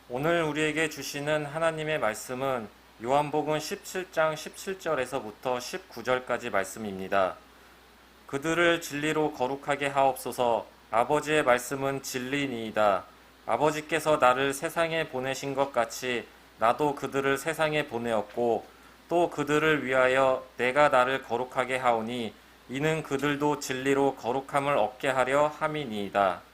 오늘 우리에게 주시는 하나님의 말씀은 요한복음 17장 17절에서부터 19절까지 말씀입니다. 그들을 진리로 거룩하게 하옵소서. 아버지의 말씀은 진리니이다. 아버지께서 나를 세상에 보내신 것 같이 나도 그들을 세상에 보내었고 또 그들을 위하여 내가 나를 거룩하게 하오니 이는 그들도 진리로 거룩함을 얻게 하려 함이니이다.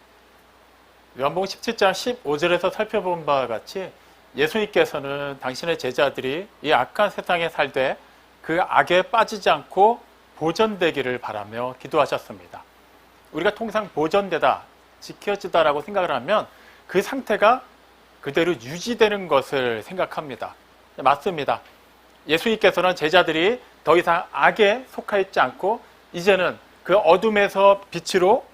요한복음 17장 15절에서 살펴본 바와 같이 예수님께서는 당신의 제자들이 이 악한 세상에 살되 그 악에 빠지지 않고 보존되기를 바라며 기도하셨습니다. 우리가 통상 보존되다, 지켜지다라고 생각을 하면 그 상태가 그대로 유지되는 것을 생각합니다. 맞습니다. 예수님께서는 제자들이 더 이상 악에 속하 있지 않고 이제는 그 어둠에서 빛으로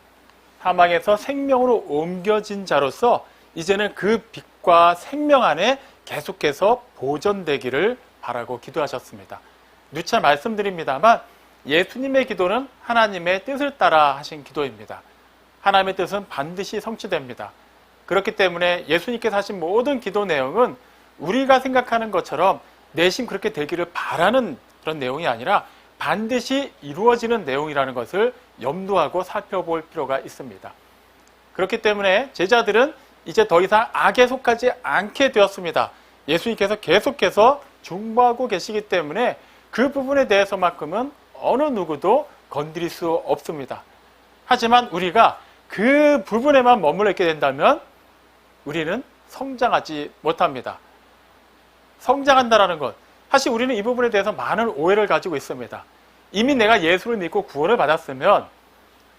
사망에서 생명으로 옮겨진 자로서 이제는 그 빛과 생명 안에 계속해서 보존되기를 바라고 기도하셨습니다. 누차 말씀드립니다만 예수님의 기도는 하나님의 뜻을 따라 하신 기도입니다. 하나님의 뜻은 반드시 성취됩니다. 그렇기 때문에 예수님께서 하신 모든 기도 내용은 우리가 생각하는 것처럼 내심 그렇게 되기를 바라는 그런 내용이 아니라 반드시 이루어지는 내용이라는 것을 염두하고 살펴볼 필요가 있습니다. 그렇기 때문에 제자들은 이제 더 이상 악에 속하지 않게 되었습니다. 예수님께서 계속해서 중보하고 계시기 때문에 그 부분에 대해서만큼은 어느 누구도 건드릴 수 없습니다. 하지만 우리가 그 부분에만 머물러 있게 된다면 우리는 성장하지 못합니다. 성장한다라는 것, 사실 우리는 이 부분에 대해서 많은 오해를 가지고 있습니다. 이미 내가 예수를 믿고 구원을 받았으면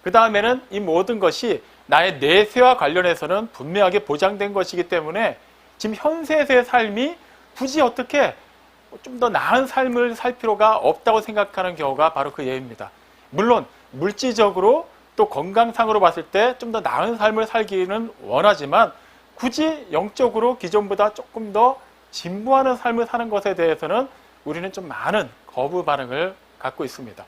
그 다음에는 이 모든 것이 나의 내세와 관련해서는 분명하게 보장된 것이기 때문에 지금 현세에서의 삶이 굳이 어떻게 좀 더 나은 삶을 살 필요가 없다고 생각하는 경우가 바로 그 예입니다. 물론 물질적으로 또 건강상으로 봤을 때 좀 더 나은 삶을 살기는 원하지만 굳이 영적으로 기존보다 조금 더 진보하는 삶을 사는 것에 대해서는 우리는 좀 많은 거부 반응을 갖고 있습니다.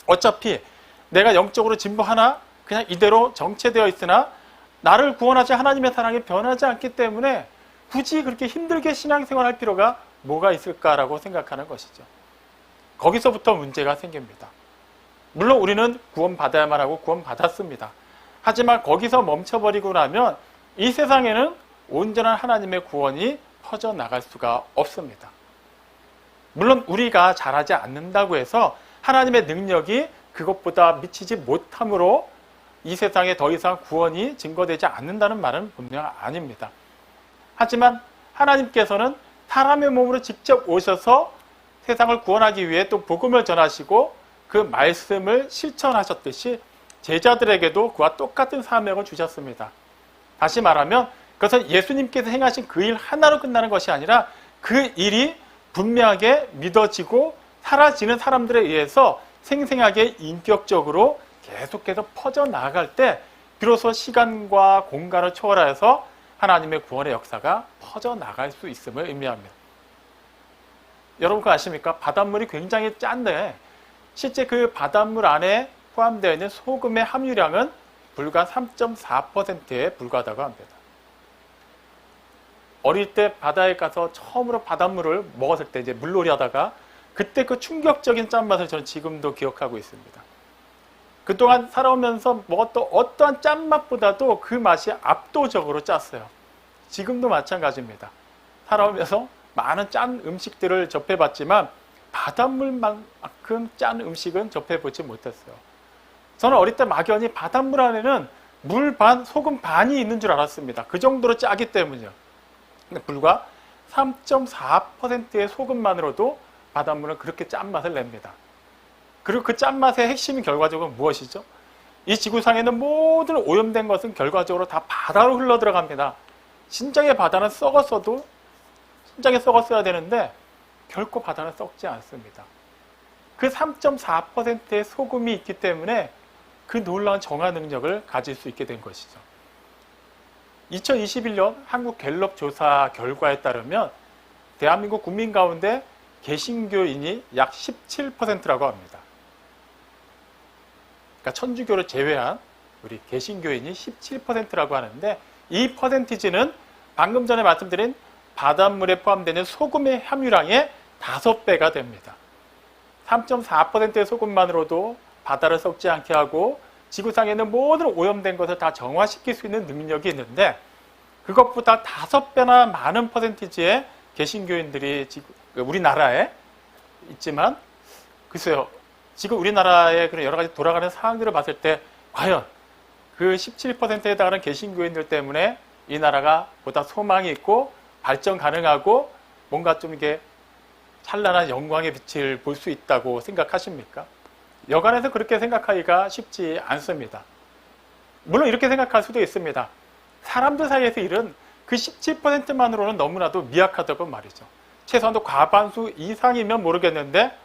어차피 내가 영적으로 진보하나 그냥 이대로 정체되어 있으나 나를 구원하신 하나님의 사랑이 변하지 않기 때문에 굳이 그렇게 힘들게 신앙생활할 필요가 뭐가 있을까라고 생각하는 것이죠. 거기서부터 문제가 생깁니다. 물론 우리는 구원받아야만 하고 구원받았습니다. 하지만 거기서 멈춰버리고 나면 이 세상에는 온전한 하나님의 구원이 퍼져나갈 수가 없습니다. 물론 우리가 잘하지 않는다고 해서 하나님의 능력이 그것보다 미치지 못함으로 이 세상에 더 이상 구원이 증거되지 않는다는 말은 분명 아닙니다. 하지만 하나님께서는 사람의 몸으로 직접 오셔서 세상을 구원하기 위해 또 복음을 전하시고 그 말씀을 실천하셨듯이 제자들에게도 그와 똑같은 사명을 주셨습니다. 다시 말하면 그것은 예수님께서 행하신 그 일 하나로 끝나는 것이 아니라 그 일이 분명하게 믿어지고 사라지는 사람들에 의해서 생생하게 인격적으로 계속해서 퍼져나갈 때 비로소 시간과 공간을 초월해서 하나님의 구원의 역사가 퍼져나갈 수 있음을 의미합니다. 여러분 그거 아십니까? 바닷물이 굉장히 짠데 실제 그 바닷물 안에 포함되어 있는 소금의 함유량은 불과 3.4%에 불과하다고 합니다. 어릴 때 바다에 가서 처음으로 바닷물을 먹었을 때 이제 물놀이 하다가 그때 그 충격적인 짠맛을 저는 지금도 기억하고 있습니다. 그동안 살아오면서 먹었던 어떠한 짠맛보다도 그 맛이 압도적으로 짰어요. 지금도 마찬가지입니다. 살아오면서 많은 짠 음식들을 접해봤지만 바닷물만큼 짠 음식은 접해보지 못했어요. 저는 어릴 때 막연히 바닷물 안에는 물 반, 소금 반이 있는 줄 알았습니다. 그 정도로 짜기 때문이요. 근데 불과 3.4%의 소금만으로도 바닷물은 그렇게 짠맛을 냅니다. 그리고 그 짠맛의 핵심이 결과적으로 무엇이죠? 이 지구상에는 모든 오염된 것은 결과적으로 다 바다로 흘러 들어갑니다. 진작에 바다는 썩었어도 진작에 썩었어야 되는데 결코 바다는 썩지 않습니다. 그 3.4%의 소금이 있기 때문에 그 놀라운 정화 능력을 가질 수 있게 된 것이죠. 2021년 한국 갤럽 조사 결과에 따르면 대한민국 국민 가운데 개신교인이 약 17%라고 합니다. 그러니까 천주교를 제외한 우리 개신교인이 17%라고 하는데 이 퍼센티지는 방금 전에 말씀드린 바닷물에 포함되는 소금의 함유량의 5배가 됩니다. 3.4%의 소금만으로도 바다를 썩지 않게 하고 지구상에 있는 모든 오염된 것을 다 정화시킬 수 있는 능력이 있는데, 그것보다 5배나 많은 퍼센티지의 개신교인들이 지금 우리나라에 있지만, 글쎄요, 지금 우리나라의 그런 여러 가지 돌아가는 상황들을 봤을 때 과연 그 17%에 해당하는 개신교인들 때문에 이 나라가 보다 소망이 있고 발전 가능하고 뭔가 좀 이게 찬란한 영광의 빛을 볼 수 있다고 생각하십니까? 여간에서 그렇게 생각하기가 쉽지 않습니다. 물론 이렇게 생각할 수도 있습니다. 사람들 사이에서 일은 그 17%만으로는 너무나도 미약하다고 말이죠. 최소한도 과반수 이상이면 모르겠는데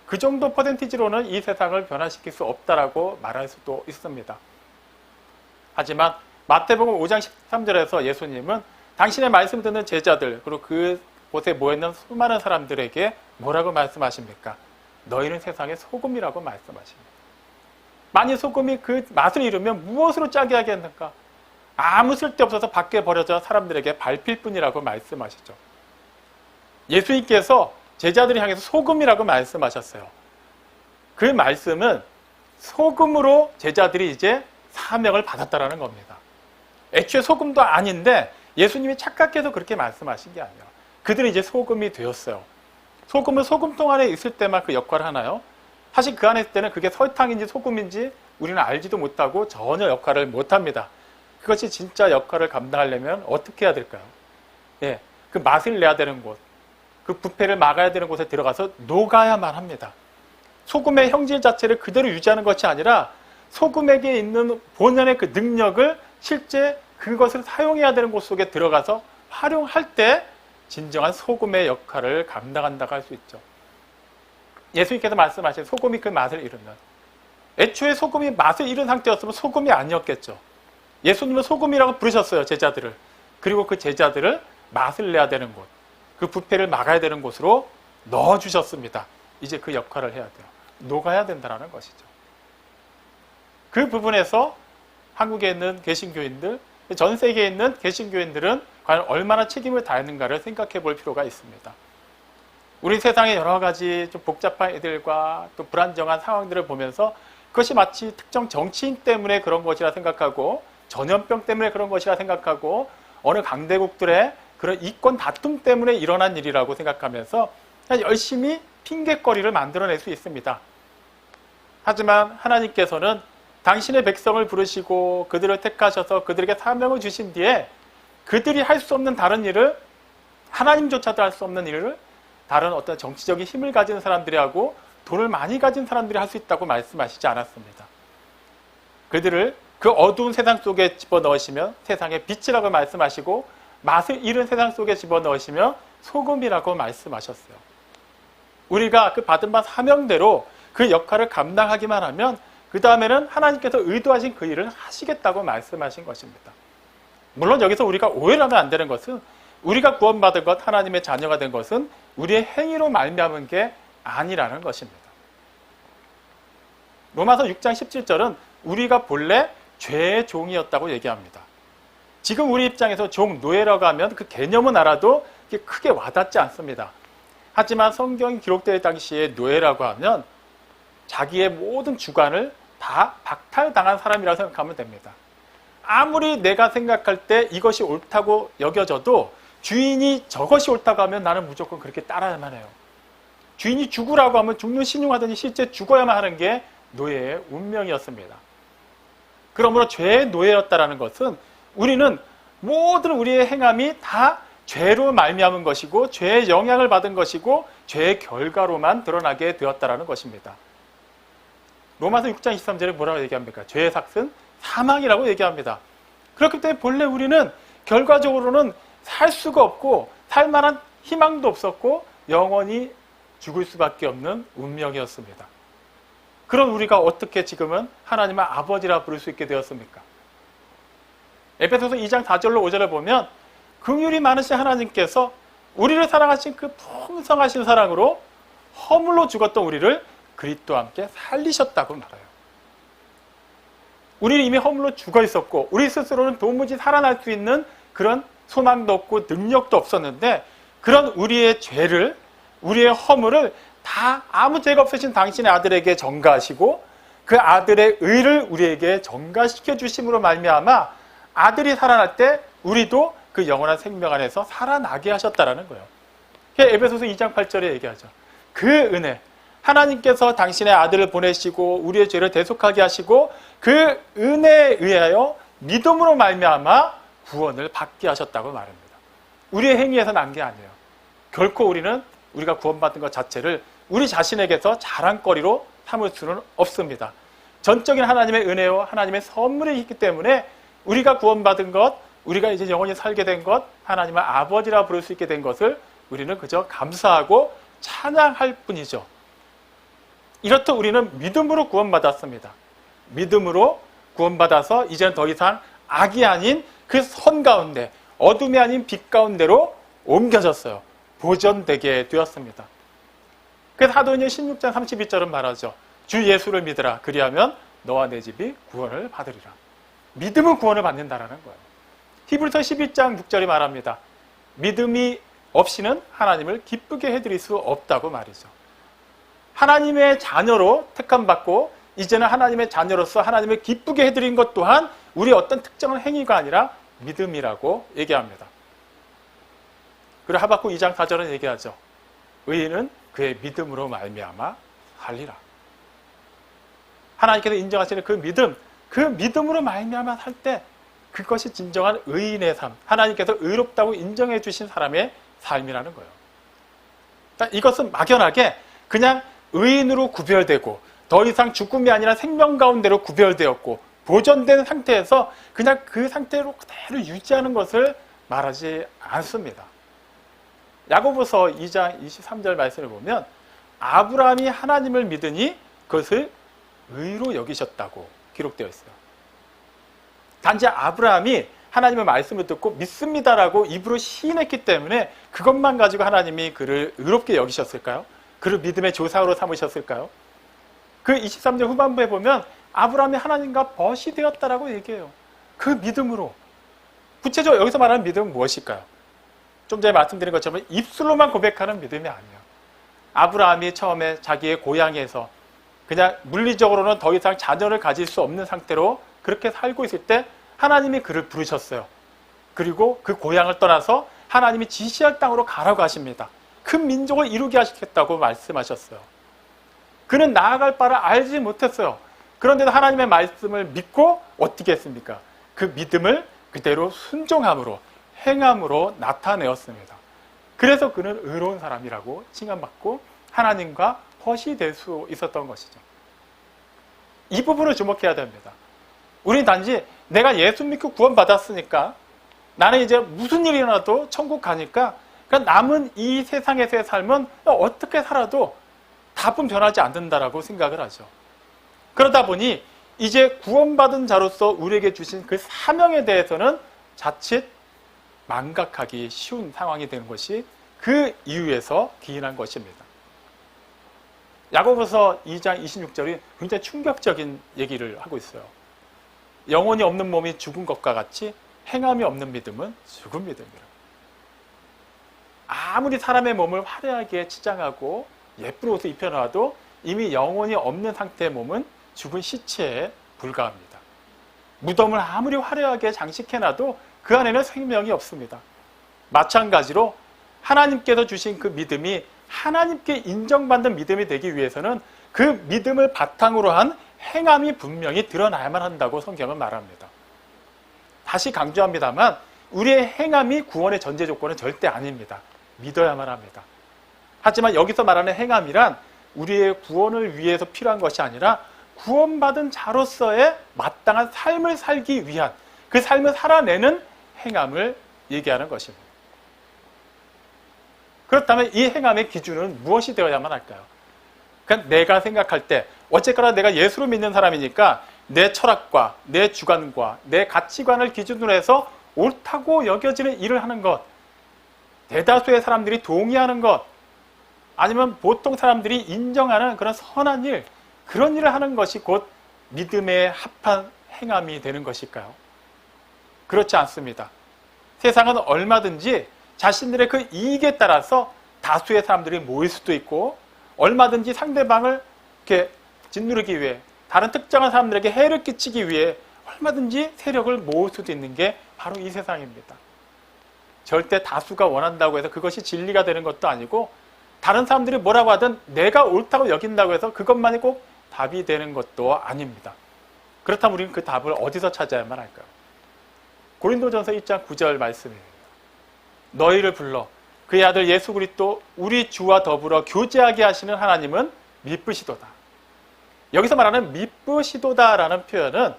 그 정도 퍼센티지로는 이 세상을 변화시킬 수 없다라고 말할 수도 있습니다. 하지만 마태복음 5장 13절에서 예수님은 당신의 말씀 듣는 제자들, 그리고 그곳에 모여있는 수많은 사람들에게 뭐라고 말씀하십니까? 너희는 세상의 소금이라고 말씀하십니다. 만일 소금이 그 맛을 잃으면 무엇으로 짜게 하겠는가? 아무 쓸데없어서 밖에 버려져 사람들에게 밟힐 뿐이라고 말씀하시죠. 예수님께서 제자들을 향해서 소금이라고 말씀하셨어요. 그 말씀은 소금으로 제자들이 이제 사명을 받았다라는 겁니다. 애초에 소금도 아닌데 예수님이 착각해서 그렇게 말씀하신 게 아니에요. 그들은 이제 소금이 되었어요. 소금은 소금통 안에 있을 때만 그 역할을 하나요? 사실 그 안에 있을 때는 그게 설탕인지 소금인지 우리는 알지도 못하고 전혀 역할을 못합니다. 그것이 진짜 역할을 감당하려면 어떻게 해야 될까요? 예, 그 맛을 내야 되는 곳, 그 부패를 막아야 되는 곳에 들어가서 녹아야만 합니다. 소금의 형질 자체를 그대로 유지하는 것이 아니라 소금에게 있는 본연의 그 능력을 실제 그것을 사용해야 되는 곳 속에 들어가서 활용할 때 진정한 소금의 역할을 감당한다고 할 수 있죠. 예수님께서 말씀하신 소금이 그 맛을 잃으면, 애초에 소금이 맛을 잃은 상태였으면 소금이 아니었겠죠. 예수님은 소금이라고 부르셨어요, 제자들을. 그리고 그 제자들을 맛을 내야 되는 곳, 그 부패를 막아야 되는 곳으로 넣어주셨습니다. 이제 그 역할을 해야 돼요. 녹아야 된다는 것이죠. 그 부분에서 한국에 있는 개신교인들, 전 세계에 있는 개신교인들은 과연 얼마나 책임을 다했는가를 생각해 볼 필요가 있습니다. 우리 세상의 여러 가지 좀 복잡한 애들과 또 불안정한 상황들을 보면서 그것이 마치 특정 정치인 때문에 그런 것이라 생각하고 전염병 때문에 그런 것이라 생각하고 어느 강대국들의 그런 이권 다툼 때문에 일어난 일이라고 생각하면서 그냥 열심히 핑계거리를 만들어낼 수 있습니다. 하지만 하나님께서는 당신의 백성을 부르시고 그들을 택하셔서 그들에게 사명을 주신 뒤에 그들이 할 수 없는 다른 일을, 하나님조차도 할 수 없는 일을 다른 어떤 정치적인 힘을 가진 사람들이 하고 돈을 많이 가진 사람들이 할 수 있다고 말씀하시지 않았습니다. 그들을 그 어두운 세상 속에 집어넣으시며 세상의 빛이라고 말씀하시고 맛을 잃은 세상 속에 집어넣으시며 소금이라고 말씀하셨어요. 우리가 그 받은 바 사명대로 그 역할을 감당하기만 하면 그 다음에는 하나님께서 의도하신 그 일을 하시겠다고 말씀하신 것입니다. 물론 여기서 우리가 오해를 하면 안 되는 것은 우리가 구원받은 것, 하나님의 자녀가 된 것은 우리의 행위로 말미암은 게 아니라는 것입니다. 로마서 6장 17절은 우리가 본래 죄의 종이었다고 얘기합니다. 지금 우리 입장에서 종, 노예라고 하면 그 개념은 알아도 크게 와닿지 않습니다. 하지만 성경이 기록될 당시에 노예라고 하면 자기의 모든 주관을 다 박탈당한 사람이라고 생각하면 됩니다. 아무리 내가 생각할 때 이것이 옳다고 여겨져도 주인이 저것이 옳다고 하면 나는 무조건 그렇게 따라야만 해요. 주인이 죽으라고 하면 죽는 신용하더니 실제 죽어야만 하는 게 노예의 운명이었습니다. 그러므로 죄의 노예였다라는 것은 우리는 모든 우리의 행함이 다 죄로 말미암은 것이고 죄의 영향을 받은 것이고 죄의 결과로만 드러나게 되었다라는 것입니다. 로마서 6장 23절에 뭐라고 얘기합니까? 죄의 삭은 사망이라고 얘기합니다. 그렇기 때문에 본래 우리는 결과적으로는 살 수가 없고 살 만한 희망도 없었고 영원히 죽을 수밖에 없는 운명이었습니다. 그런 우리가 어떻게 지금은 하나님을 아버지라 부를 수 있게 되었습니까? 에베소서 2장 4절로 5절을 보면 긍휼이 많으신 하나님께서 우리를 사랑하신 그 풍성하신 사랑으로 허물로 죽었던 우리를 그리스도와 함께 살리셨다고 말해요. 우리는 이미 허물로 죽어 있었고 우리 스스로는 도무지 살아날 수 있는 그런 소망도 없고 능력도 없었는데 그런 우리의 죄를, 우리의 허물을 다 아무 죄가 없으신 당신의 아들에게 전가하시고 그 아들의 의를 우리에게 전가시켜 주심으로 말미암아 아들이 살아날 때 우리도 그 영원한 생명 안에서 살아나게 하셨다라는 거예요. 에베소서 2장 8절에 얘기하죠. 그 은혜, 하나님께서 당신의 아들을 보내시고 우리의 죄를 대속하게 하시고 그 은혜에 의하여 믿음으로 말미암아 구원을 받게 하셨다고 말합니다. 우리의 행위에서 난 게 아니에요. 결코 우리는 우리가 구원받은 것 자체를 우리 자신에게서 자랑거리로 삼을 수는 없습니다. 전적인 하나님의 은혜와 하나님의 선물이 있기 때문에 우리가 구원받은 것, 우리가 이제 영원히 살게 된 것, 하나님을 아버지라 부를 수 있게 된 것을 우리는 그저 감사하고 찬양할 뿐이죠. 이렇듯 우리는 믿음으로 구원받았습니다. 믿음으로 구원받아서 이제는 더 이상 악이 아닌 그 선 가운데, 어둠이 아닌 빛 가운데로 옮겨졌어요. 보존되게 되었습니다. 그래서 사도행전 16장 32절은 말하죠. 주 예수를 믿으라. 그리하면 너와 내 집이 구원을 받으리라. 믿음은 구원을 받는다라는 거예요. 히브리서 12장 6절이 말합니다. 믿음이 없이는 하나님을 기쁘게 해드릴 수 없다고 말이죠. 하나님의 자녀로 택함받고 이제는 하나님의 자녀로서 하나님을 기쁘게 해드린 것 또한 우리의 어떤 특정한 행위가 아니라 믿음이라고 얘기합니다. 그리고 하박국 2장 4절은 얘기하죠. 의인은 그의 믿음으로 말미암아 살리라. 하나님께서 인정하시는 그 믿음, 그 믿음으로 말미암아 살 때 그것이 진정한 의인의 삶, 하나님께서 의롭다고 인정해 주신 사람의 삶이라는 거예요. 그러니까 이것은 막연하게 그냥 의인으로 구별되고 더 이상 죽음이 아니라 생명 가운데로 구별되었고 보존된 상태에서 그냥 그 상태로 그대로 유지하는 것을 말하지 않습니다. 야고보서 2장 23절 말씀을 보면 아브라함이 하나님을 믿으니 그것을 의로 여기셨다고 기록되어 있어요. 단지 아브라함이 하나님의 말씀을 듣고 믿습니다라고 입으로 시인했기 때문에 그것만 가지고 하나님이 그를 의롭게 여기셨을까요? 그를 믿음의 조상으로 삼으셨을까요? 그 23절 후반부에 보면 아브라함이 하나님과 벗이 되었다라고 얘기해요. 그 믿음으로. 구체적으로 여기서 말하는 믿음은 무엇일까요? 좀 전에 말씀드린 것처럼 입술로만 고백하는 믿음이 아니에요. 아브라함이 처음에 자기의 고향에서 그냥 물리적으로는 더 이상 자녀를 가질 수 없는 상태로 그렇게 살고 있을 때 하나님이 그를 부르셨어요. 그리고 그 고향을 떠나서 하나님이 지시할 땅으로 가라고 하십니다. 큰 민족을 이루게 하시겠다고 말씀하셨어요. 그는 나아갈 바를 알지 못했어요. 그런데도 하나님의 말씀을 믿고 어떻게 했습니까? 그 믿음을 그대로 순종함으로 행함으로 나타내었습니다. 그래서 그는 의로운 사람이라고 칭함받고 하나님과 벗이 될 수 있었던 것이죠. 이 부분을 주목해야 됩니다. 우리는 단지 내가 예수 믿고 구원받았으니까 나는 이제 무슨 일이 일어나도 천국 가니까 그러니까 남은 이 세상에서의 삶은 어떻게 살아도 답은 변하지 않는다라고 생각을 하죠. 그러다 보니 이제 구원받은 자로서 우리에게 주신 그 사명에 대해서는 자칫 망각하기 쉬운 상황이 되는 것이 그 이유에서 기인한 것입니다. 야고보서 2장 26절이 굉장히 충격적인 얘기를 하고 있어요. 영혼이 없는 몸이 죽은 것과 같이 행함이 없는 믿음은 죽은 믿음이라. 아무리 사람의 몸을 화려하게 치장하고 예쁜 옷을 입혀놔도 이미 영혼이 없는 상태의 몸은 죽은 시체에 불과합니다. 무덤을 아무리 화려하게 장식해놔도 그 안에는 생명이 없습니다. 마찬가지로 하나님께서 주신 그 믿음이 하나님께 인정받는 믿음이 되기 위해서는 그 믿음을 바탕으로 한 행함이 분명히 드러나야만 한다고 성경은 말합니다. 다시 강조합니다만 우리의 행함이 구원의 전제 조건은 절대 아닙니다. 믿어야만 합니다. 하지만 여기서 말하는 행함이란 우리의 구원을 위해서 필요한 것이 아니라 구원받은 자로서의 마땅한 삶을 살기 위한 그 삶을 살아내는 행함을 얘기하는 것입니다. 그렇다면 이 행함의 기준은 무엇이 되어야만 할까요? 그러니까 내가 생각할 때 어쨌거나 내가 예수를 믿는 사람이니까 내 철학과 내 주관과 내 가치관을 기준으로 해서 옳다고 여겨지는 일을 하는 것, 대다수의 사람들이 동의하는 것, 아니면 보통 사람들이 인정하는 그런 선한 일, 그런 일을 하는 것이 곧 믿음에 합한 행함이 되는 것일까요? 그렇지 않습니다. 세상은 얼마든지 자신들의 그 이익에 따라서 다수의 사람들이 모일 수도 있고 얼마든지 상대방을 이렇게 짓누르기 위해 다른 특정한 사람들에게 해를 끼치기 위해 얼마든지 세력을 모을 수도 있는 게 바로 이 세상입니다. 절대 다수가 원한다고 해서 그것이 진리가 되는 것도 아니고 다른 사람들이 뭐라고 하든 내가 옳다고 여긴다고 해서 그것만이 꼭 답이 되는 것도 아닙니다. 그렇다면 우리는 그 답을 어디서 찾아야만 할까요? 고린도전서 1장 9절 말씀이에요. 너희를 불러 그의 아들 예수 그리스도 우리 주와 더불어 교제하게 하시는 하나님은 미쁘시도다. 여기서 말하는 미쁘시도다라는 표현은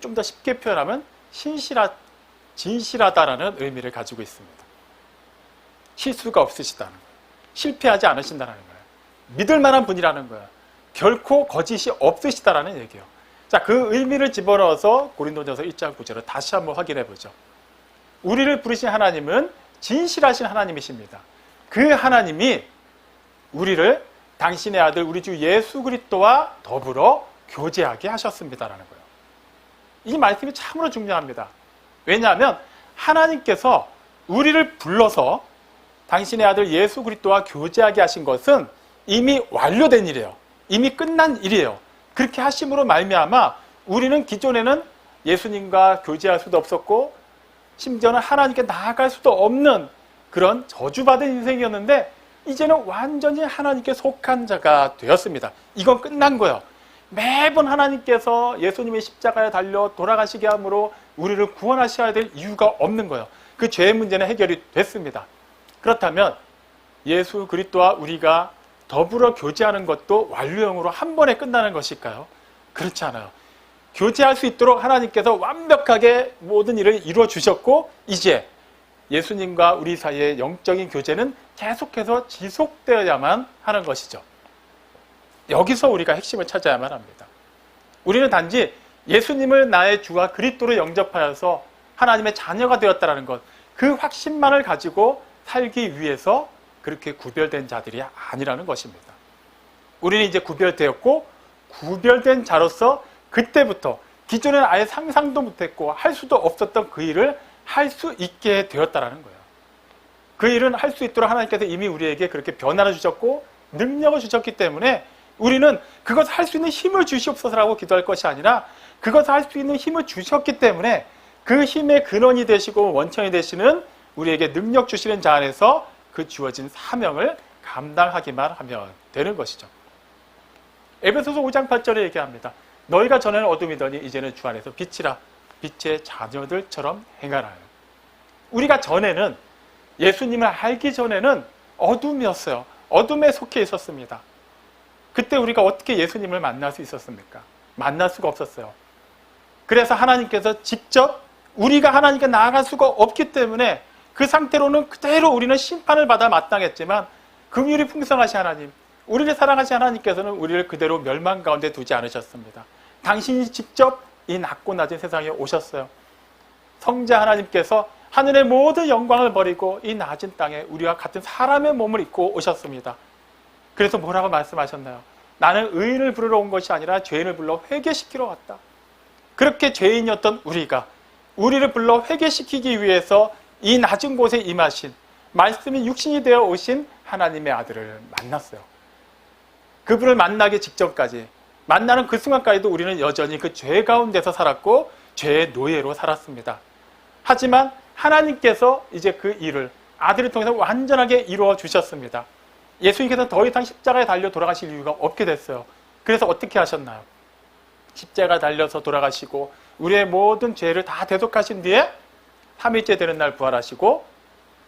좀 더 쉽게 표현하면 진실하다라는 의미를 가지고 있습니다. 실수가 없으시다는 거예요. 실패하지 않으신다는 거예요. 믿을 만한 분이라는 거예요. 결코 거짓이 없으시다라는 얘기예요. 자, 그 의미를 집어넣어서 고린도전서 1장 9절을 다시 한번 확인해 보죠. 우리를 부르신 하나님은 진실하신 하나님이십니다. 그 하나님이 우리를 당신의 아들 우리 주 예수 그리스도와 더불어 교제하게 하셨습니다라는 거예요. 이 말씀이 참으로 중요합니다. 왜냐하면 하나님께서 우리를 불러서 당신의 아들 예수 그리스도와 교제하게 하신 것은 이미 완료된 일이에요. 이미 끝난 일이에요. 그렇게 하심으로 말미암아 우리는 기존에는 예수님과 교제할 수도 없었고 심지어는 하나님께 나아갈 수도 없는 그런 저주받은 인생이었는데 이제는 완전히 하나님께 속한 자가 되었습니다. 이건 끝난 거예요. 매번 하나님께서 예수님의 십자가에 달려 돌아가시게 함으로 우리를 구원하셔야 될 이유가 없는 거예요. 그 죄의 문제는 해결이 됐습니다. 그렇다면 예수 그리스도와 우리가 더불어 교제하는 것도 완료형으로 한 번에 끝나는 것일까요? 그렇지 않아요. 교제할 수 있도록 하나님께서 완벽하게 모든 일을 이루어 주셨고 이제 예수님과 우리 사이의 영적인 교제는 계속해서 지속되어야만 하는 것이죠. 여기서 우리가 핵심을 찾아야만 합니다. 우리는 단지 예수님을 나의 주와 그리스도로 영접하여서 하나님의 자녀가 되었다는 것, 그 확신만을 가지고 살기 위해서 그렇게 구별된 자들이 아니라는 것입니다. 우리는 이제 구별되었고 구별된 자로서 그때부터 기존에는 아예 상상도 못했고 할 수도 없었던 그 일을 할 수 있게 되었다는 거예요. 그 일은 할 수 있도록 하나님께서 이미 우리에게 그렇게 변화를 주셨고 능력을 주셨기 때문에 우리는 그것을 할 수 있는 힘을 주시옵소서라고 기도할 것이 아니라 그것을 할 수 있는 힘을 주셨기 때문에 그 힘의 근원이 되시고 원천이 되시는 우리에게 능력 주시는 자 안에서 그 주어진 사명을 감당하기만 하면 되는 것이죠. 에베소서 5장 8절에 얘기합니다. 너희가 전에는 어둠이더니 이제는 주 안에서 빛이라. 빛의 자녀들처럼 행하라. 우리가 전에는 예수님을 알기 전에는 어둠이었어요. 어둠에 속해 있었습니다. 그때 우리가 어떻게 예수님을 만날 수 있었습니까? 만날 수가 없었어요. 그래서 하나님께서 직접 우리가 하나님께 나아갈 수가 없기 때문에 그 상태로는 그대로 우리는 심판을 받아 마땅했지만 긍휼이 풍성하신 하나님, 우리를 사랑하신 하나님께서는 우리를 그대로 멸망 가운데 두지 않으셨습니다. 당신이 직접 이 낮고 낮은 세상에 오셨어요. 성자 하나님께서 하늘의 모든 영광을 버리고 이 낮은 땅에 우리와 같은 사람의 몸을 입고 오셨습니다. 그래서 뭐라고 말씀하셨나요? 나는 의인을 부르러 온 것이 아니라 죄인을 불러 회개시키러 왔다. 그렇게 죄인이었던 우리가 우리를 불러 회개시키기 위해서 이 낮은 곳에 임하신 말씀이 육신이 되어 오신 하나님의 아들을 만났어요. 그분을 만나기 직전까지 만나는 그 순간까지도 우리는 여전히 그 죄 가운데서 살았고 죄의 노예로 살았습니다. 하지만 하나님께서 이제 그 일을 아들을 통해서 완전하게 이루어 주셨습니다. 예수님께서 더 이상 십자가에 달려 돌아가실 이유가 없게 됐어요. 그래서 어떻게 하셨나요? 십자가에 달려서 돌아가시고 우리의 모든 죄를 다 대속하신 뒤에 3일째 되는 날 부활하시고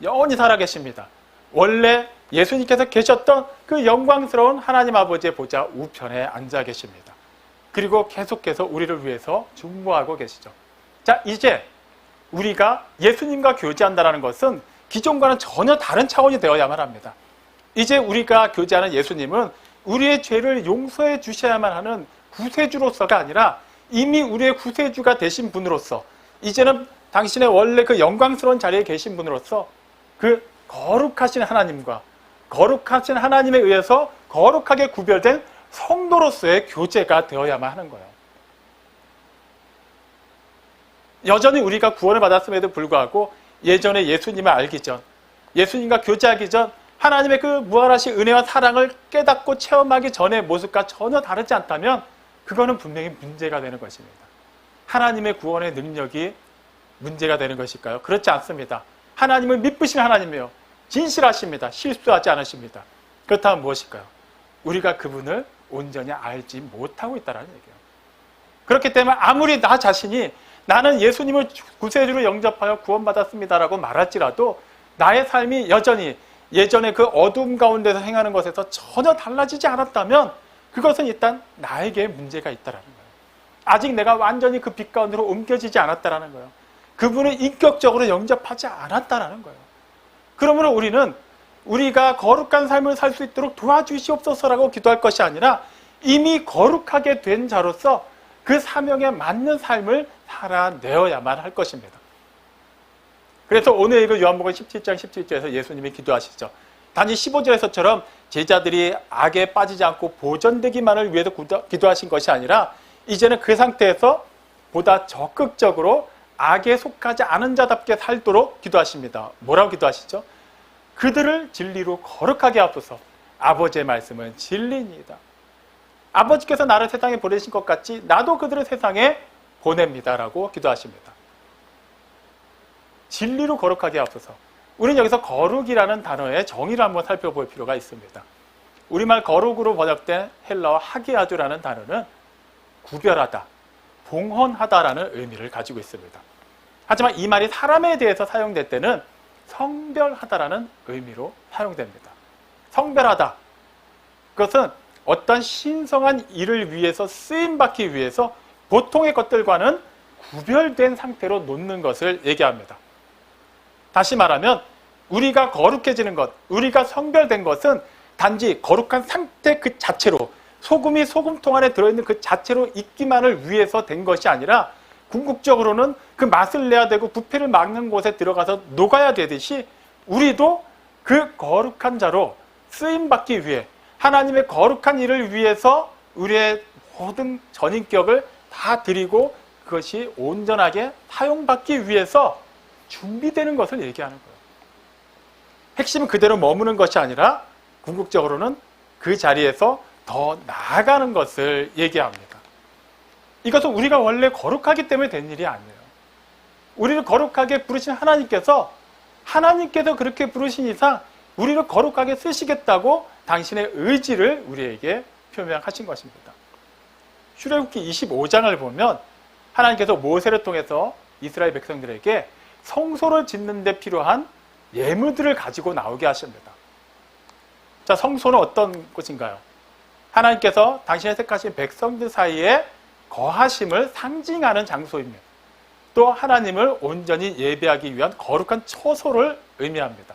영원히 살아계십니다. 원래 예수님께서 계셨던 그 영광스러운 하나님 아버지의 보좌 우편에 앉아 계십니다. 그리고 계속해서 우리를 위해서 중보하고 계시죠. 자, 이제 우리가 예수님과 교제한다는 것은 기존과는 전혀 다른 차원이 되어야만 합니다. 이제 우리가 교제하는 예수님은 우리의 죄를 용서해 주셔야만 하는 구세주로서가 아니라 이미 우리의 구세주가 되신 분으로서 이제는 당신의 원래 그 영광스러운 자리에 계신 분으로서 그 거룩하신 하나님과 거룩하신 하나님에 의해서 거룩하게 구별된 성도로서의 교제가 되어야만 하는 거예요. 여전히 우리가 구원을 받았음에도 불구하고 예전에 예수님을 알기 전, 예수님과 교제하기 전 하나님의 그 무한하신 은혜와 사랑을 깨닫고 체험하기 전의 모습과 전혀 다르지 않다면 그거는 분명히 문제가 되는 것입니다. 하나님의 구원의 능력이 문제가 되는 것일까요? 그렇지 않습니다. 하나님은 미쁘신 하나님이에요. 진실하십니다. 실수하지 않으십니다. 그렇다면 무엇일까요? 우리가 그분을 온전히 알지 못하고 있다는 얘기예요. 그렇기 때문에 아무리 나 자신이 나는 예수님을 구세주로 영접하여 구원받았습니다라고 말할지라도 나의 삶이 여전히 예전에 그 어둠 가운데서 행하는 것에서 전혀 달라지지 않았다면 그것은 일단 나에게 문제가 있다는 거예요. 아직 내가 완전히 그 빛 가운데로 옮겨지지 않았다는 거예요. 그분을 인격적으로 영접하지 않았다는 거예요. 그러므로 우리는 우리가 거룩한 삶을 살 수 있도록 도와주시옵소서라고 기도할 것이 아니라 이미 거룩하게 된 자로서 그 사명에 맞는 삶을 살아내어야만 할 것입니다. 그래서 오늘 읽은 요한복음 17장 17절에서 예수님이 기도하시죠. 단지 15절에서처럼 제자들이 악에 빠지지 않고 보존되기만을 위해서 기도하신 것이 아니라 이제는 그 상태에서 보다 적극적으로 악에 속하지 않은 자답게 살도록 기도하십니다. 뭐라고 기도하시죠? 그들을 진리로 거룩하게 하소서. 아버지의 말씀은 진리입니다. 아버지께서 나를 세상에 보내신 것 같이 나도 그들을 세상에 보냅니다라고 기도하십니다. 진리로 거룩하게 하소서. 우리는 여기서 거룩이라는 단어의 정의를 한번 살펴볼 필요가 있습니다. 우리말 거룩으로 번역된 헬라어 하게아두라는 단어는 구별하다, 봉헌하다라는 의미를 가지고 있습니다. 하지만 이 말이 사람에 대해서 사용될 때는 성별하다라는 의미로 사용됩니다. 성별하다. 그것은 어떤 신성한 일을 위해서 쓰임받기 위해서 보통의 것들과는 구별된 상태로 놓는 것을 얘기합니다. 다시 말하면 우리가 거룩해지는 것, 우리가 성별된 것은 단지 거룩한 상태 그 자체로 소금이 소금통 안에 들어있는 그 자체로 있기만을 위해서 된 것이 아니라 궁극적으로는 그 맛을 내야 되고 부패를 막는 곳에 들어가서 녹아야 되듯이 우리도 그 거룩한 자로 쓰임받기 위해 하나님의 거룩한 일을 위해서 우리의 모든 전인격을 다 드리고 그것이 온전하게 사용받기 위해서 준비되는 것을 얘기하는 거예요. 핵심은 그대로 머무는 것이 아니라 궁극적으로는 그 자리에서 더 나아가는 것을 얘기합니다. 이것은 우리가 원래 거룩하기 때문에 된 일이 아니에요. 우리를 거룩하게 부르신 하나님께서 그렇게 부르신 이상 우리를 거룩하게 쓰시겠다고 당신의 의지를 우리에게 표명하신 것입니다. 출애굽기 25장을 보면 하나님께서 모세를 통해서 이스라엘 백성들에게 성소를 짓는 데 필요한 예물들을 가지고 나오게 하십니다. 자, 성소는 어떤 곳인가요? 하나님께서 당신의 택하신 백성들 사이에 거하심을 상징하는 장소입니다. 또 하나님을 온전히 예배하기 위한 거룩한 처소를 의미합니다.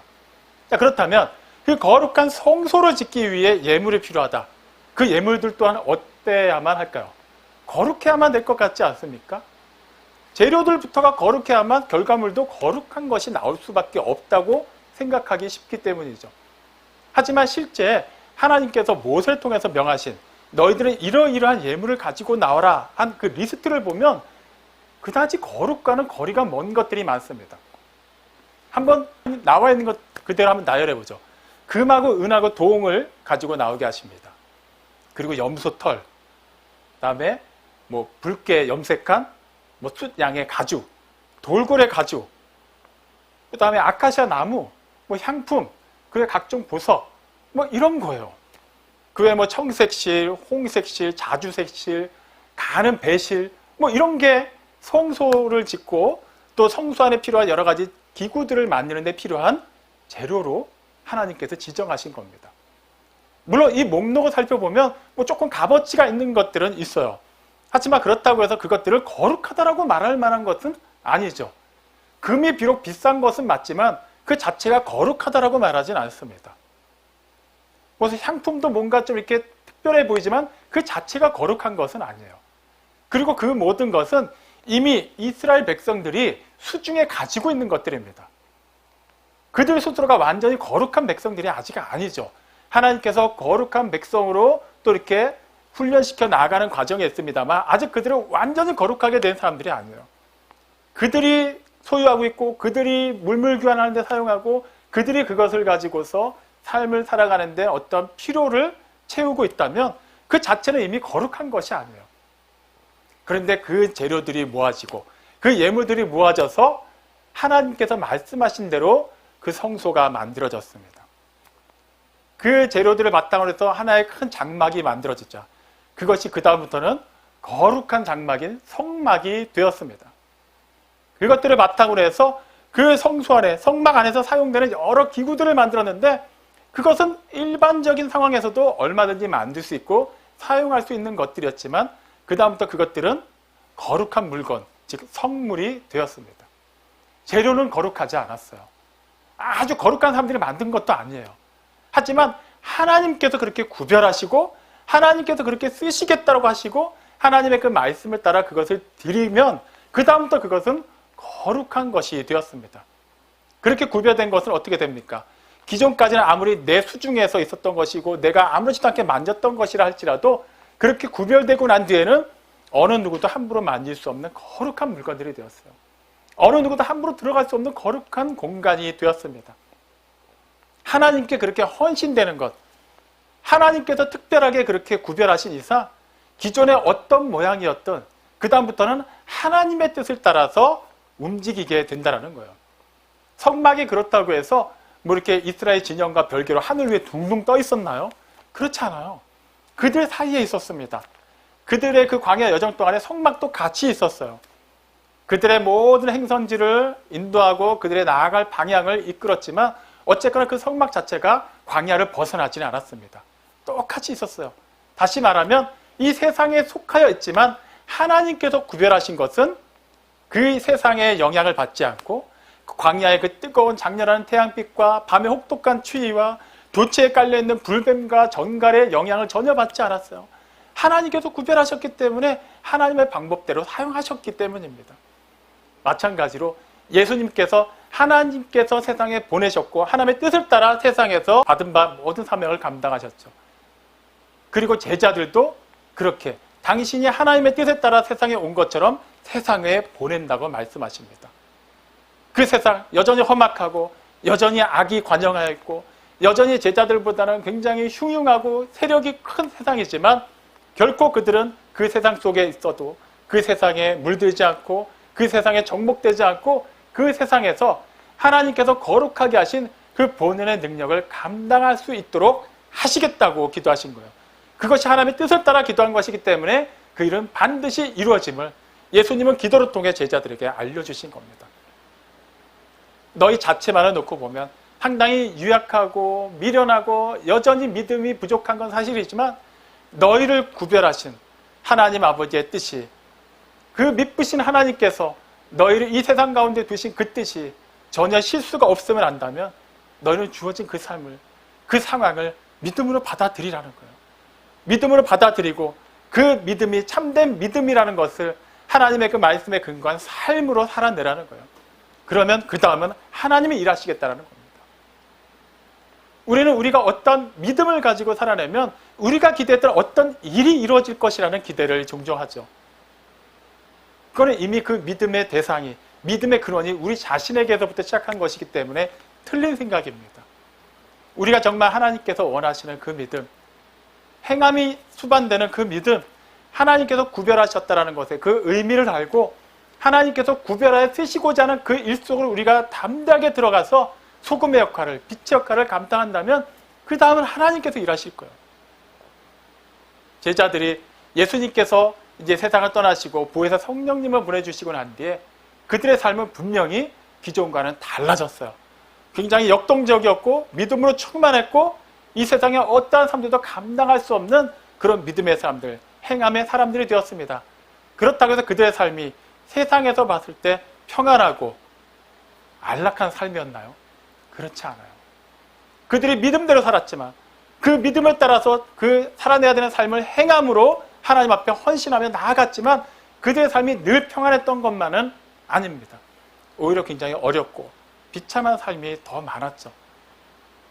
자, 그렇다면 그 거룩한 성소를 짓기 위해 예물이 필요하다. 그 예물들 또한 어때야만 할까요? 거룩해야만 될 것 같지 않습니까? 재료들부터가 거룩해야만 결과물도 거룩한 것이 나올 수밖에 없다고 생각하기 쉽기 때문이죠. 하지만 실제 하나님께서 모세를 통해서 명하신 너희들은 이러이러한 예물을 가지고 나와라 한 그 리스트를 보면 그다지 거룩과는 거리가 먼 것들이 많습니다. 한번 나와 있는 것 그대로 한번 나열해 보죠. 금하고 은하고 동을 가지고 나오게 하십니다. 그리고 염소털, 그다음에 붉게 염색한 숫양의 가죽, 돌고래 가죽, 그다음에 아카시아 나무, 향품, 그리고 각종 보석, 이런 거예요. 그 외에 청색실, 홍색실, 자주색실, 가는 배실, 이런 게 성소를 짓고 또 성소 안에 필요한 여러 가지 기구들을 만드는 데 필요한 재료로 하나님께서 지정하신 겁니다. 물론 이 목록을 살펴보면 조금 값어치가 있는 것들은 있어요. 하지만 그렇다고 해서 그것들을 거룩하다라고 말할 만한 것은 아니죠. 금이 비록 비싼 것은 맞지만 그 자체가 거룩하다라고 말하진 않습니다. 그래서 향품도 뭔가 좀 이렇게 특별해 보이지만 그 자체가 거룩한 것은 아니에요. 그리고 그 모든 것은 이미 이스라엘 백성들이 수중에 가지고 있는 것들입니다. 그들 스스로가 완전히 거룩한 백성들이 아직 아니죠. 하나님께서 거룩한 백성으로 또 이렇게 훈련시켜 나아가는 과정에 있습니다만 아직 그들은 완전히 거룩하게 된 사람들이 아니에요. 그들이 소유하고 있고 그들이 물물교환하는 데 사용하고 그들이 그것을 가지고서 삶을 살아가는데 어떤 필요를 채우고 있다면 그 자체는 이미 거룩한 것이 아니에요. 그런데 그 재료들이 모아지고 그 예물들이 모아져서 하나님께서 말씀하신 대로 그 성소가 만들어졌습니다. 그 재료들을 바탕으로 해서 하나의 큰 장막이 만들어지자 그것이 그 다음부터는 거룩한 장막인 성막이 되었습니다. 그것들을 바탕으로 해서 그 성소 안에, 성막 안에서 사용되는 여러 기구들을 만들었는데 그것은 일반적인 상황에서도 얼마든지 만들 수 있고 사용할 수 있는 것들이었지만 그 다음부터 그것들은 거룩한 물건, 즉 성물이 되었습니다. 재료는 거룩하지 않았어요. 아주 거룩한 사람들이 만든 것도 아니에요. 하지만 하나님께서 그렇게 구별하시고 하나님께서 그렇게 쓰시겠다고 하시고 하나님의 그 말씀을 따라 그것을 드리면 그 다음부터 그것은 거룩한 것이 되었습니다. 그렇게 구별된 것은 어떻게 됩니까? 기존까지는 아무리 내 수중에서 있었던 것이고 내가 아무렇지도 않게 만졌던 것이라 할지라도 그렇게 구별되고 난 뒤에는 어느 누구도 함부로 만질 수 없는 거룩한 물건들이 되었어요. 어느 누구도 함부로 들어갈 수 없는 거룩한 공간이 되었습니다. 하나님께 그렇게 헌신되는 것, 하나님께서 특별하게 그렇게 구별하신 이상 기존의 어떤 모양이었던 그 다음부터는 하나님의 뜻을 따라서 움직이게 된다는 거예요. 성막이 그렇다고 해서 뭐 이렇게 이스라엘 진영과 별개로 하늘 위에 둥둥 떠 있었나요? 그렇지 않아요. 그들 사이에 있었습니다. 그들의 그 광야 여정 동안에 성막도 같이 있었어요. 그들의 모든 행선지를 인도하고 그들의 나아갈 방향을 이끌었지만 어쨌거나 그 성막 자체가 광야를 벗어나지는 않았습니다. 똑같이 있었어요. 다시 말하면 이 세상에 속하여 있지만 하나님께서 구별하신 것은 그 세상의 영향을 받지 않고 광야의 그 뜨거운 장렬한 태양빛과 밤의 혹독한 추위와 도체에 깔려있는 불뱀과 전갈의 영향을 전혀 받지 않았어요. 하나님께서 구별하셨기 때문에 하나님의 방법대로 사용하셨기 때문입니다. 마찬가지로 예수님께서 하나님께서 세상에 보내셨고 하나님의 뜻을 따라 세상에서 받은 바 모든 사명을 감당하셨죠. 그리고 제자들도 그렇게 당신이 하나님의 뜻에 따라 세상에 온 것처럼 세상에 보낸다고 말씀하십니다. 그 세상 여전히 험악하고 여전히 악이 관영하여 있고 여전히 제자들보다는 굉장히 흉흉하고 세력이 큰 세상이지만 결코 그들은 그 세상 속에 있어도 그 세상에 물들지 않고 그 세상에 정복되지 않고 그 세상에서 하나님께서 거룩하게 하신 그 본연의 능력을 감당할 수 있도록 하시겠다고 기도하신 거예요. 그것이 하나님의 뜻을 따라 기도한 것이기 때문에 그 일은 반드시 이루어짐을 예수님은 기도를 통해 제자들에게 알려주신 겁니다. 너희 자체만을 놓고 보면 상당히 유약하고 미련하고 여전히 믿음이 부족한 건 사실이지만 너희를 구별하신 하나님 아버지의 뜻이 그 미쁘신 하나님께서 너희를 이 세상 가운데 두신 그 뜻이 전혀 실수가 없음을 안다면 너희는 주어진 그 삶을 그 상황을 믿음으로 받아들이라는 거예요. 믿음으로 받아들이고 그 믿음이 참된 믿음이라는 것을 하나님의 그 말씀에 근거한 삶으로 살아내라는 거예요. 그러면 그 다음은 하나님이 일하시겠다는 겁니다. 우리는 우리가 어떤 믿음을 가지고 살아내면 우리가 기대했던 어떤 일이 이루어질 것이라는 기대를 종종 하죠. 그거는 이미 그 믿음의 대상이, 믿음의 근원이 우리 자신에게서부터 시작한 것이기 때문에 틀린 생각입니다. 우리가 정말 하나님께서 원하시는 그 믿음, 행함이 수반되는 그 믿음, 하나님께서 구별하셨다는 것의 그 의미를 알고 하나님께서 구별하여 쓰시고자 하는 그 일 속을 우리가 담대하게 들어가서 소금의 역할을, 빛의 역할을 감당한다면 그 다음은 하나님께서 일하실 거예요. 제자들이 예수님께서 이제 세상을 떠나시고 보혜사 성령님을 보내주시고 난 뒤에 그들의 삶은 분명히 기존과는 달라졌어요. 굉장히 역동적이었고 믿음으로 충만했고 이 세상에 어떠한 사람들도 감당할 수 없는 그런 믿음의 사람들, 행함의 사람들이 되었습니다. 그렇다고 해서 그들의 삶이 세상에서 봤을 때 평안하고 안락한 삶이었나요? 그렇지 않아요. 그들이 믿음대로 살았지만 그 믿음을 따라서 그 살아내야 되는 삶을 행함으로 하나님 앞에 헌신하며 나아갔지만 그들의 삶이 늘 평안했던 것만은 아닙니다. 오히려 굉장히 어렵고 비참한 삶이 더 많았죠.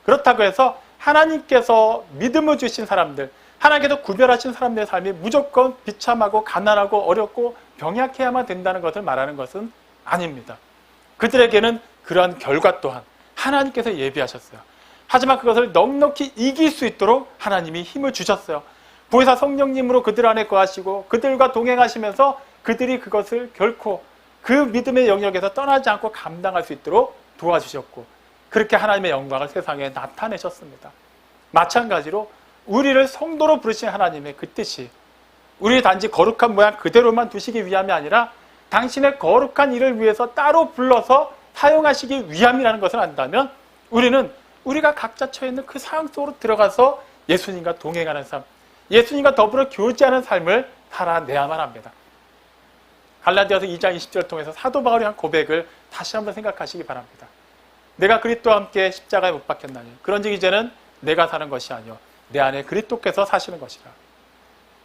그렇다고 해서 하나님께서 믿음을 주신 사람들, 하나님께서 구별하신 사람들의 삶이 무조건 비참하고 가난하고 어렵고 병약해야만 된다는 것을 말하는 것은 아닙니다. 그들에게는 그러한 결과 또한 하나님께서 예비하셨어요. 하지만 그것을 넉넉히 이길 수 있도록 하나님이 힘을 주셨어요. 보혜사 성령님으로 그들 안에 거하시고 그들과 동행하시면서 그들이 그것을 결코 그 믿음의 영역에서 떠나지 않고 감당할 수 있도록 도와주셨고, 그렇게 하나님의 영광을 세상에 나타내셨습니다. 마찬가지로 우리를 성도로 부르신 하나님의 그 뜻이 우리 단지 거룩한 모양 그대로만 두시기 위함이 아니라 당신의 거룩한 일을 위해서 따로 불러서 사용하시기 위함이라는 것을 안다면, 우리는 우리가 각자 처해 있는 그 상황 속으로 들어가서 예수님과 동행하는 삶, 예수님과 더불어 교제하는 삶을 살아내야만 합니다. 갈라디아서 2장 20절을 통해서 사도 바울이 한 고백을 다시 한번 생각하시기 바랍니다. 내가 그리스도와 함께 십자가에 못 박혔나니 그런즉 이제는 내가 사는 것이 아니요 내 안에 그리스도께서 사시는 것이라.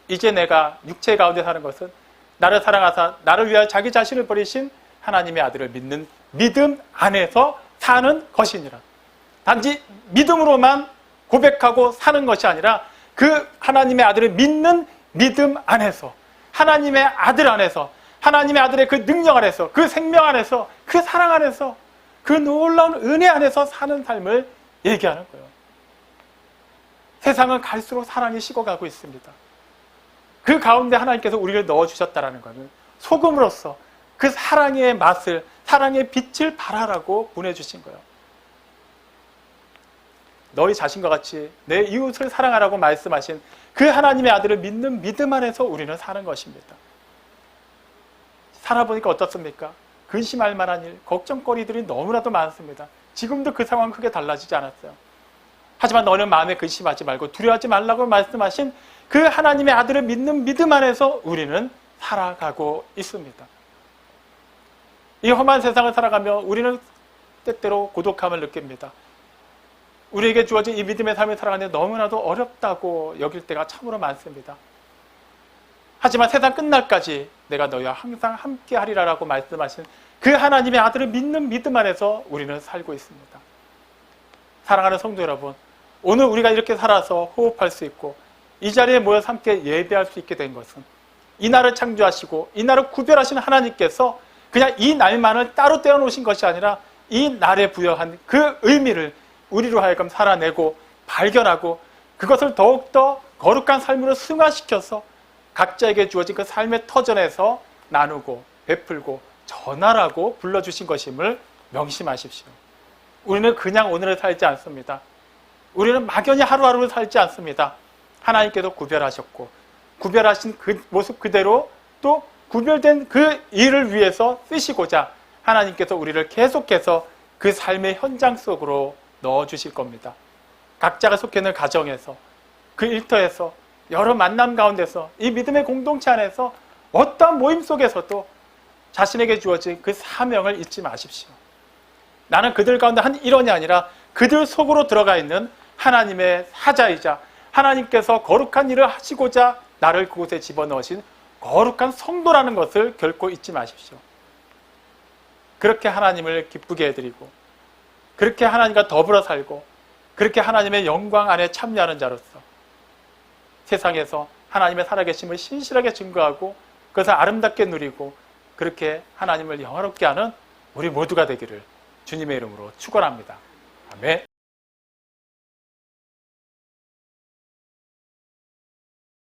이제 내가 육체 가운데 사는 것은 나를 사랑하사 나를 위하여 자기 자신을 버리신 하나님의 아들을 믿는 믿음 안에서 사는 것이니라. 단지 믿음으로만 고백하고 사는 것이 아니라 그 하나님의 아들을 믿는 믿음 안에서, 하나님의 아들 안에서, 하나님의 아들의 그 능력 안에서, 그 생명 안에서, 그 사랑 안에서, 그 놀라운 은혜 안에서 사는 삶을 얘기하는 거예요. 세상은 갈수록 사랑이 식어가고 있습니다. 그 가운데 하나님께서 우리를 넣어주셨다는 것은 소금으로서 그 사랑의 맛을, 사랑의 빛을 발하라고 보내주신 거예요. 너희 자신과 같이 내 이웃을 사랑하라고 말씀하신 그 하나님의 아들을 믿는 믿음 안에서 우리는 사는 것입니다. 살아보니까 어떻습니까? 근심할 만한 일, 걱정거리들이 너무나도 많습니다. 지금도 그 상황 크게 달라지지 않았어요. 하지만 너는 마음에 근심하지 말고 두려워하지 말라고 말씀하신 그 하나님의 아들을 믿는 믿음 안에서 우리는 살아가고 있습니다. 이 험한 세상을 살아가며 우리는 때때로 고독함을 느낍니다. 우리에게 주어진 이 믿음의 삶을 살아가는데 너무나도 어렵다고 여길 때가 참으로 많습니다. 하지만 세상 끝날까지 내가 너희와 항상 함께 하리라라고 말씀하신 그 하나님의 아들을 믿는 믿음 안에서 우리는 살고 있습니다. 사랑하는 성도 여러분, 오늘 우리가 이렇게 살아서 호흡할 수 있고 이 자리에 모여서 함께 예배할 수 있게 된 것은 이 날을 창조하시고 이 날을 구별하신 하나님께서 그냥 이 날만을 따로 떼어놓으신 것이 아니라 이 날에 부여한 그 의미를 우리로 하여금 살아내고 발견하고 그것을 더욱더 거룩한 삶으로 승화시켜서 각자에게 주어진 그 삶의 터전에서 나누고 베풀고 전하라고 불러주신 것임을 명심하십시오. 우리는 그냥 오늘을 살지 않습니다. 우리는 막연히 하루하루를 살지 않습니다. 하나님께서 구별하셨고 구별하신 그 모습 그대로 또 구별된 그 일을 위해서 쓰시고자 하나님께서 우리를 계속해서 그 삶의 현장 속으로 넣어주실 겁니다. 각자가 속해 있는 가정에서, 그 일터에서, 여러 만남 가운데서, 이 믿음의 공동체 안에서 어떠한 모임 속에서도 자신에게 주어진 그 사명을 잊지 마십시오. 나는 그들 가운데 한 일원이 아니라 그들 속으로 들어가 있는 하나님의 사자이자 하나님께서 거룩한 일을 하시고자 나를 그곳에 집어넣으신 거룩한 성도라는 것을 결코 잊지 마십시오. 그렇게 하나님을 기쁘게 해드리고 그렇게 하나님과 더불어 살고 그렇게 하나님의 영광 안에 참여하는 자로서 세상에서 하나님의 살아계심을 신실하게 증거하고 그것을 아름답게 누리고 그렇게 하나님을 영화롭게 하는 우리 모두가 되기를 주님의 이름으로 축원합니다. 아멘.